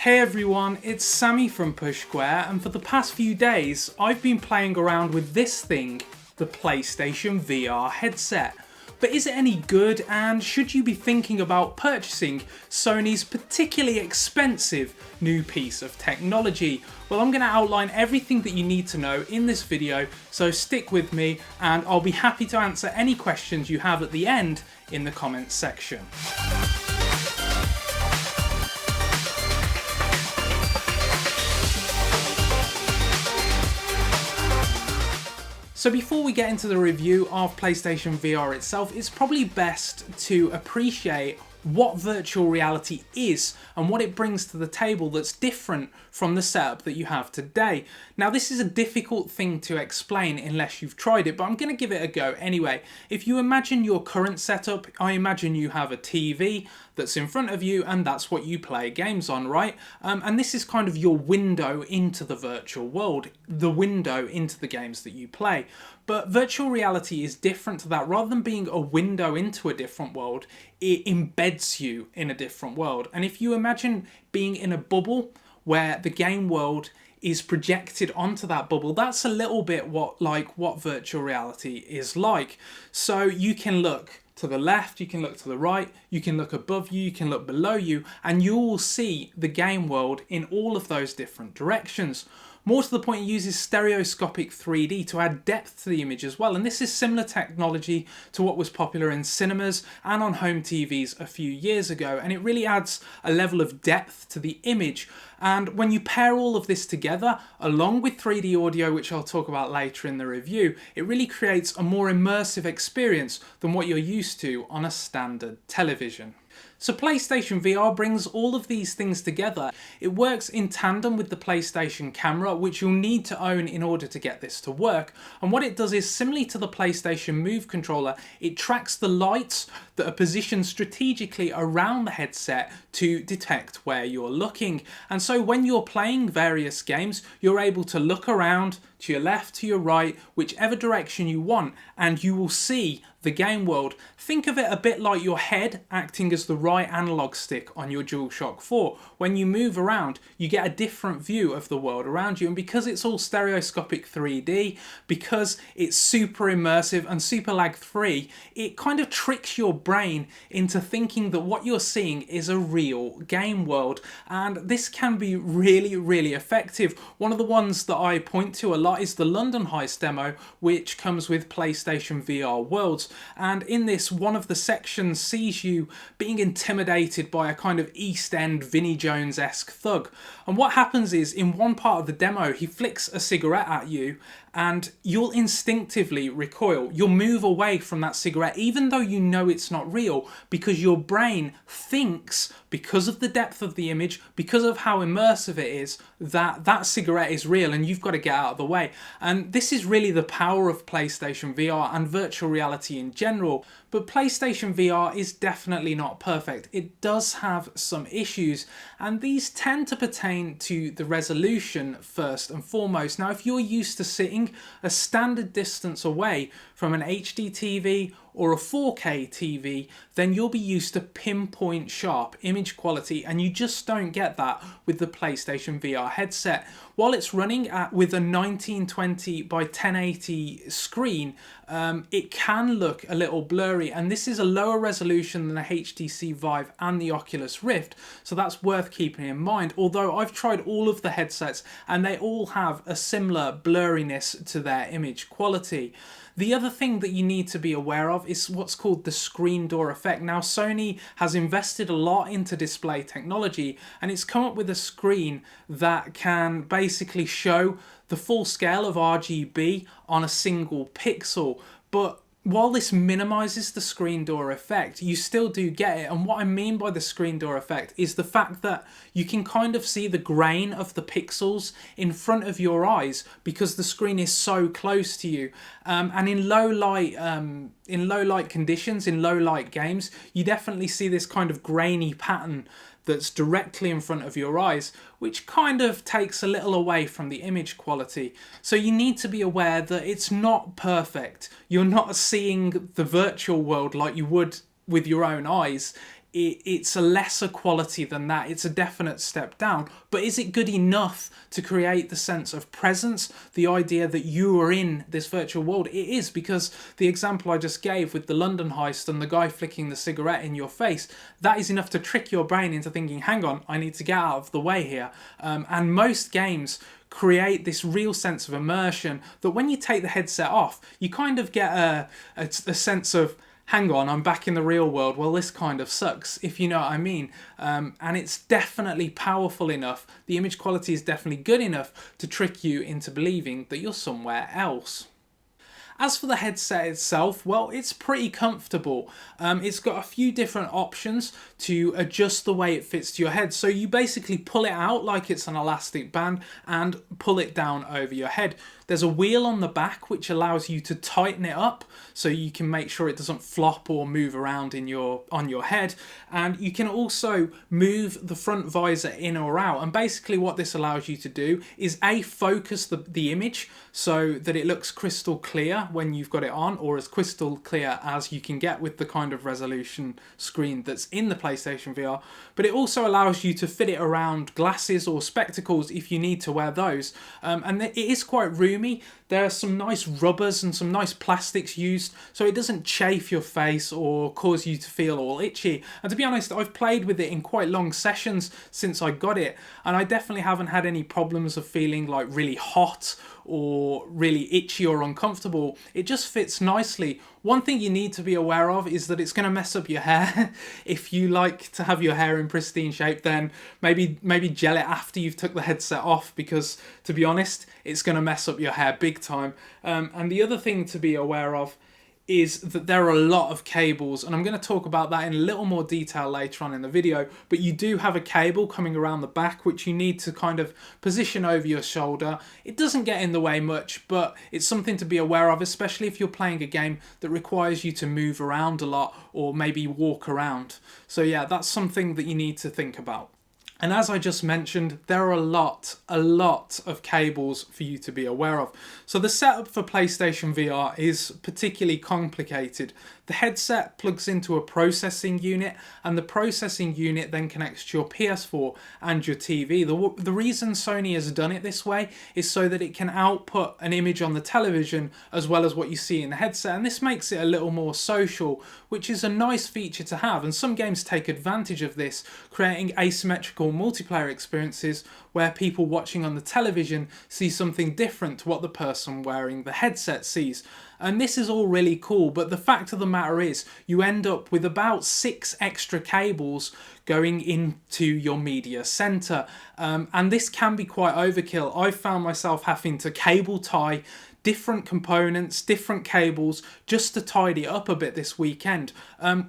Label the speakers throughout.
Speaker 1: Hey everyone, it's Sammy from Push Square, and for the past few days I've been playing around with this thing, the PlayStation VR headset. But is it any good, and should you be thinking about purchasing Sony's particularly expensive new piece of technology? Well, I'm going to outline everything that you need to know in this video, so stick with me and I'll be happy to answer any questions you have at the end in the comments section. So before we get into the review of PlayStation VR itself, it's probably best to appreciate what virtual reality is and what it brings to the table that's different from the setup that you have today. Now, this is a difficult thing to explain unless you've tried it, but I'm going to give it a go anyway. If you imagine your current setup, I imagine you have a TV that's in front of you and that's what you play games on, right? And this is kind of your window into the virtual world, the window into the games that you play. But virtual reality is different to that. Rather than being a window into a different world, it embeds you in a different world. And if you imagine being in a bubble where the game world is projected onto that bubble, that's a little bit what virtual reality is like. So you can look to the left, you can look to the right, you can look above you, you can look below you, and you will see the game world in all of those different directions. More to the point, it uses stereoscopic 3D to add depth to the image as well, and this is similar technology to what was popular in cinemas and on home TVs a few years ago, and it really adds a level of depth to the image. And when you pair all of this together, along with 3D audio, which I'll talk about later in the review, it really creates a more immersive experience than what you're used to on a standard television. So PlayStation VR brings all of these things together. It works in tandem with the PlayStation camera, which you'll need to own in order to get this to work. And what it does is, similarly to the PlayStation Move controller, it tracks the lights that are positioned strategically around the headset to detect where you're looking. And so when you're playing various games, you're able to look around to your left, to your right, whichever direction you want, and you will see the game world. Think of it a bit like your head acting as the right analog stick on your DualShock 4. When you move around, you get a different view of the world around you, and because it's all stereoscopic 3D, because it's super immersive and super lag free, it kind of tricks your brain into thinking that what you're seeing is a real game world, and this can be really, really effective. One of the ones that I point to a lot is the London Heist demo, which comes with PlayStation VR Worlds. And in this, one of the sections sees you being intimidated by a kind of East End Vinnie Jones-esque thug. And what happens is, in one part of the demo, he flicks a cigarette at you and you'll instinctively recoil. You'll move away from that cigarette, even though you know it's not real, because your brain thinks, because of the depth of the image, because of how immersive it is, that that cigarette is real and you've got to get out of the way. And this is really the power of PlayStation VR and virtual reality in general. But PlayStation VR is definitely not perfect. It does have some issues, and these tend to pertain to the resolution first and foremost. Now, if you're used to sitting a standard distance away from an HD TV or a 4K TV, then you'll be used to pinpoint sharp image quality, and you just don't get that with the PlayStation VR headset. While it's running with a 1920 by 1080 screen, it can look a little blurry, and this is a lower resolution than the HTC Vive and the Oculus Rift, so that's worth keeping in mind. Although I've tried all of the headsets and they all have a similar blurriness to their image quality. The other thing that you need to be aware of is what's called the screen door effect. Now, Sony has invested a lot into display technology, and it's come up with a screen that can basically show the full scale of RGB on a single pixel. But while this minimizes the screen door effect, you still do get it. And what I mean by the screen door effect is the fact that you can kind of see the grain of the pixels in front of your eyes because the screen is so close to you. And in low light conditions, in low light games, you definitely see this kind of grainy pattern that's directly in front of your eyes, which kind of takes a little away from the image quality. So you need to be aware that it's not perfect. You're not seeing the virtual world like you would with your own eyes. it's a lesser quality than that. It's a definite step down. But is it good enough to create the sense of presence, the idea that you are in this virtual world? It is, because the example I just gave with the London heist and the guy flicking the cigarette in your face, that is enough to trick your brain into thinking, hang on, I need to get out of the way here. And most games create this real sense of immersion that when you take the headset off, you kind of get a sense of, hang on, I'm back in the real world. Well, this kind of sucks, if you know what I mean. And it's definitely powerful enough. The image quality is definitely good enough to trick you into believing that you're somewhere else. As for the headset itself, well, it's pretty comfortable. It's got a few different options to adjust the way it fits to your head. So you basically pull it out like it's an elastic band and pull it down over your head. There's a wheel on the back which allows you to tighten it up so you can make sure it doesn't flop or move around on your head. And you can also move the front visor in or out. And basically what this allows you to do is focus the image so that it looks crystal clear when you've got it on, or as crystal clear as you can get with the kind of resolution screen that's in the PlayStation VR. But it also allows you to fit it around glasses or spectacles if you need to wear those. And it is quite roomy. There are some nice rubbers and some nice plastics used so it doesn't chafe your face or cause you to feel all itchy. And to be honest, I've played with it in quite long sessions since I got it, and I definitely haven't had any problems of feeling like really hot or really itchy or uncomfortable. It just fits nicely. One thing you need to be aware of is that it's going to mess up your hair. If you like to have your hair in pristine shape, then maybe gel it after you've took the headset off, because to be honest, it's going to mess up your hair big time. And the other thing to be aware of is that there are a lot of cables, and I'm going to talk about that in a little more detail later on in the video, but you do have a cable coming around the back which you need to kind of position over your shoulder. It doesn't get in the way much, but it's something to be aware of, especially if you're playing a game that requires you to move around a lot or maybe walk around. So yeah, that's something that you need to think about. And as I just mentioned, there are a lot of cables for you to be aware of. So the setup for PlayStation VR is particularly complicated. The headset plugs into a processing unit, and the processing unit then connects to your PS4 and your TV. The reason Sony has done it this way is so that it can output an image on the television as well as what you see in the headset, and this makes it a little more social, which is a nice feature to have. And some games take advantage of this, creating asymmetrical multiplayer experiences where people watching on the television see something different to what the person wearing the headset sees. And this is all really cool, but the fact of the matter is you end up with about 6 extra cables going into your media center, and this can be quite overkill. I've found myself having to cable tie different components, different cables, just to tidy up a bit this weekend.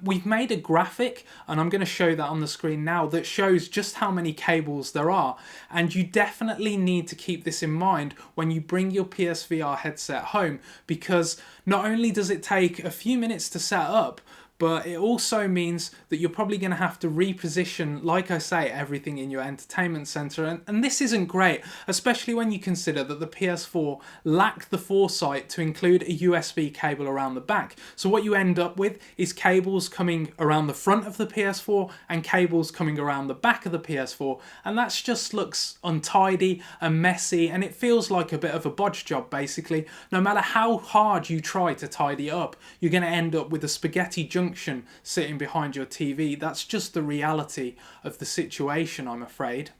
Speaker 1: We've made a graphic, and I'm going to show that on the screen now, that shows just how many cables there are. And you definitely need to keep this in mind when you bring your PSVR headset home, because not only does it take a few minutes to set up, but it also means that you're probably going to have to reposition, like I say, everything in your entertainment center. And this isn't great, especially when you consider that the PS4 lacked the foresight to include a USB cable around the back. So what you end up with is cables coming around the front of the PS4 and cables coming around the back of the PS4. And that just looks untidy and messy, and it feels like a bit of a bodge job, basically. No matter how hard you try to tidy up, you're going to end up with a spaghetti junction sitting behind your TV. That's just the reality of the situation, I'm afraid.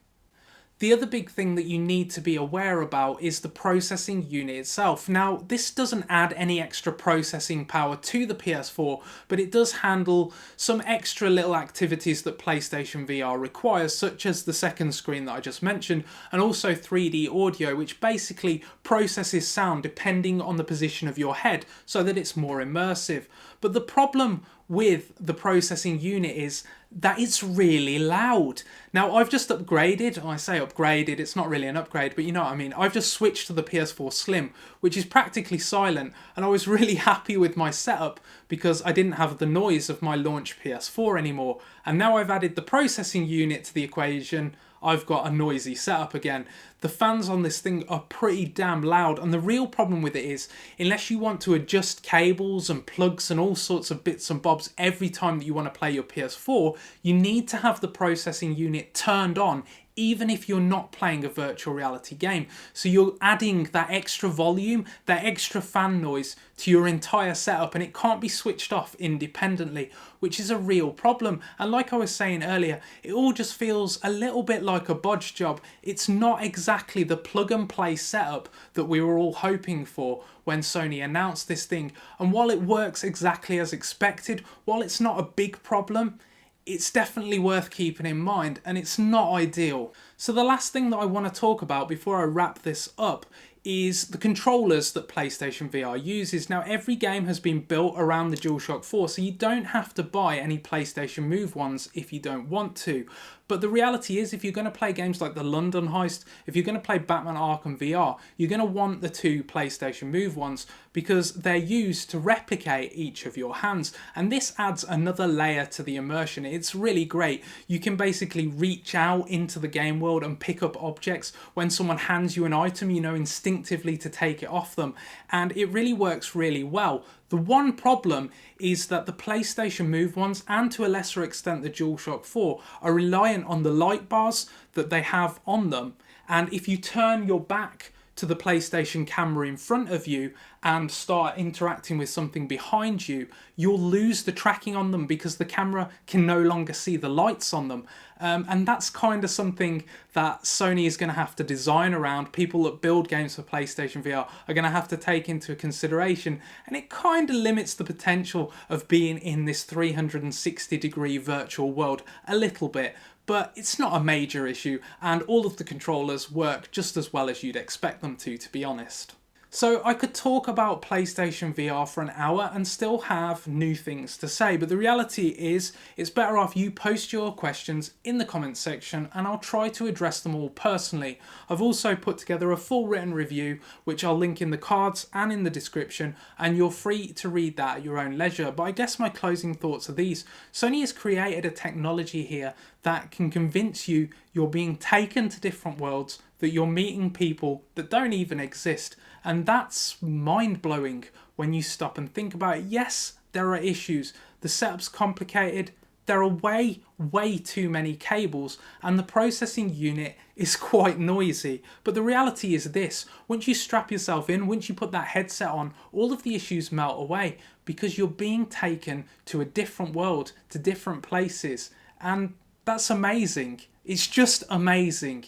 Speaker 1: The other big thing that you need to be aware about is the processing unit itself. Now, this doesn't add any extra processing power to the PS4, but it does handle some extra little activities that PlayStation VR requires, such as the second screen that I just mentioned, and also 3D audio, which basically processes sound depending on the position of your head so that it's more immersive. But the problem with the processing unit is that it's really loud. Now, I've just upgraded. I say upgraded, it's not really an upgrade, but you know what I mean. I've just switched to the PS4 Slim, which is practically silent, and I was really happy with my setup because I didn't have the noise of my launch PS4 anymore. And now I've added the processing unit to the equation, I've got a noisy setup again. The fans on this thing are pretty damn loud, and the real problem with it is, unless you want to adjust cables and plugs and all sorts of bits and bobs every time that you want to play your PS4, you need to have the processing unit turned on even if you're not playing a virtual reality game. So you're adding that extra volume, that extra fan noise to your entire setup, and it can't be switched off independently, which is a real problem. And like I was saying earlier, it all just feels a little bit like a bodge job. It's not exactly the plug and play setup that we were all hoping for when Sony announced this thing. And while it works exactly as expected, while it's not a big problem, it's definitely worth keeping in mind, and it's not ideal. So the last thing that I want to talk about before I wrap this up is the controllers that PlayStation VR uses. Now, every game has been built around the DualShock 4, so you don't have to buy any PlayStation Move ones if you don't want to. But the reality is, if you're going to play games like the London Heist, if you're going to play Batman Arkham VR, you're going to want the two PlayStation Move ones because they're used to replicate each of your hands. And this adds another layer to the immersion. It's really great. You can basically reach out into the game world and pick up objects. When someone hands you an item, you know instinctively to take it off them. And it really works really well. The one problem is that the PlayStation Move ones, and to a lesser extent the DualShock 4, are reliant on the light bars that they have on them. And if you turn your back to the PlayStation camera in front of you and start interacting with something behind you, you'll lose the tracking on them because the camera can no longer see the lights on them. And that's kind of something that Sony is going to have to design around. People that build games for PlayStation VR are going to have to take into consideration, and it kind of limits the potential of being in this 360-degree virtual world a little bit. But it's not a major issue, and all of the controllers work just as well as you'd expect them to be honest. So I could talk about PlayStation VR for an hour and still have new things to say, but the reality is it's better off you post your questions in the comments section and I'll try to address them all personally. I've also put together a full written review which I'll link in the cards and in the description, and you're free to read that at your own leisure. But I guess my closing thoughts are these. Sony has created a technology here that can convince you you're being taken to different worlds, that you're meeting people that don't even exist. And that's mind-blowing when you stop and think about it. Yes, there are issues. The setup's complicated. There are way too many cables, and the processing unit is quite noisy. But the reality is this: once you strap yourself in, once you put that headset on, all of the issues melt away because you're being taken to a different world, to different places. And that's amazing. It's just amazing.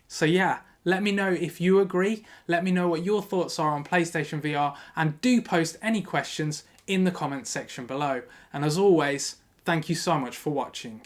Speaker 1: So yeah, let me know if you agree. Let me know what your thoughts are on PlayStation VR, and do post any questions in the comments section below. And as always, thank you so much for watching.